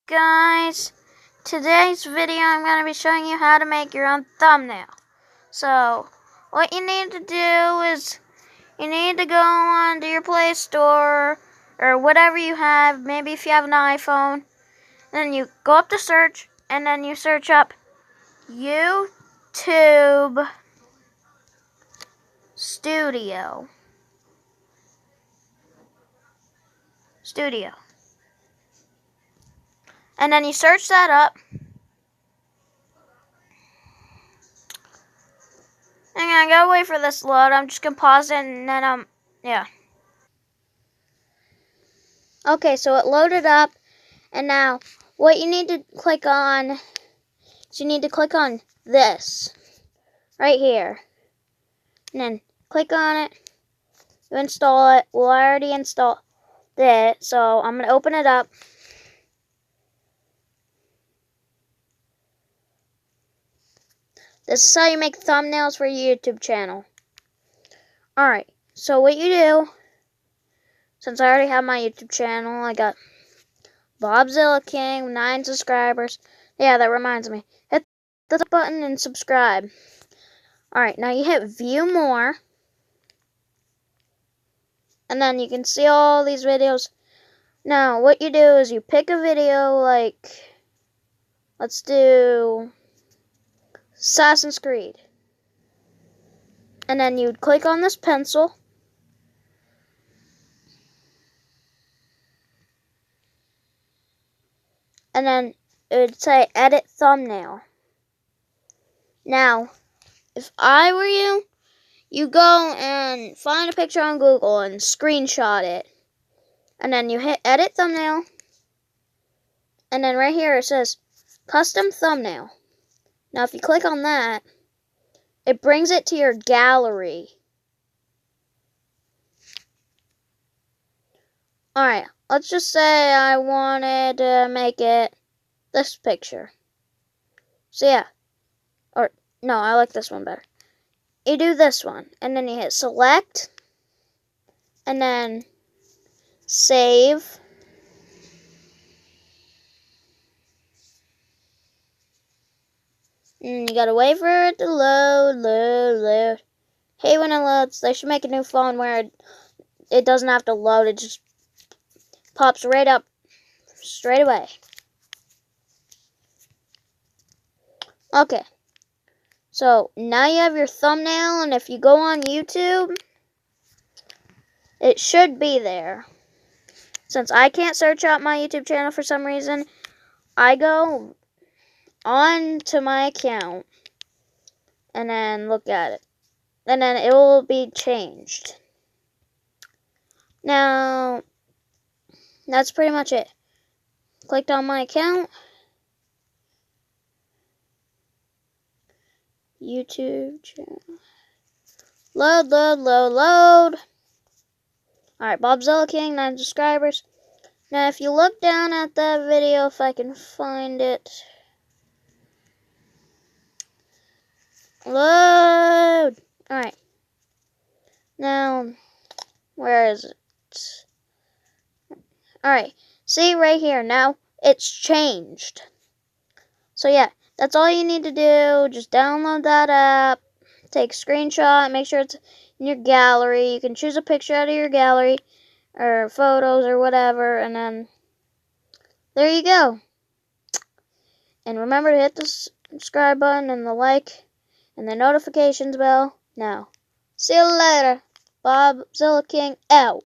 Guys, today's video I'm going to be showing you how to make your own thumbnail. So, what you need to do is you need to go onto your Play Store or whatever you have, maybe if you have an iPhone. Then you go up to search and then you search up YouTube Studio. And then you search that up. I'm gonna wait for this to load. I'm just gonna pause it and then yeah. Okay, so it loaded up, and now what you need to click on is you need to click on this right here, and then click on it to install it. Well, I already installed it, so I'm gonna open it up. This is how you make thumbnails for your YouTube channel. Alright, so what you do, since I already have my YouTube channel, I got Bobzilla King, 9 subscribers. Yeah, that reminds me. Hit the button and subscribe. Alright, now you hit view more. And then you can see all these videos. Now, what you do is you pick a video like, let's do Assassin's Creed. And then you'd click on this pencil. And then it would say edit thumbnail. Now, if I were you, you go and find a picture on Google and screenshot it. And then you hit edit thumbnail. And then right here it says custom thumbnail. Now if you click on that, it brings it to your gallery. Alright, let's just say I wanted to make it this picture. So yeah. Or, no, I like this one better. You do this one, and then you hit select, and then save. And you gotta wait for it to load. Hey, when it loads, they should make a new phone where it doesn't have to load, it just pops right up straight away. Okay. So, now you have your thumbnail, and if you go on YouTube, it should be there. Since I can't search out my YouTube channel for some reason, I go on to my account, and then look at it. And then it will be changed. Now, that's pretty much it. Clicked on my account. YouTube channel. Load. Alright, Bobzilla King, 9 subscribers. Now, if you look down at that video, if I can find it. Load! Alright. Now, where is it? Alright, see right here. Now, it's changed. So, yeah. That's all you need to do. Just download that app, take a screenshot, make sure it's in your gallery. You can choose a picture out of your gallery or photos or whatever, and then there you go. And remember to hit the subscribe button and the like and the notifications bell. Now, see you later. Bobzilla King out.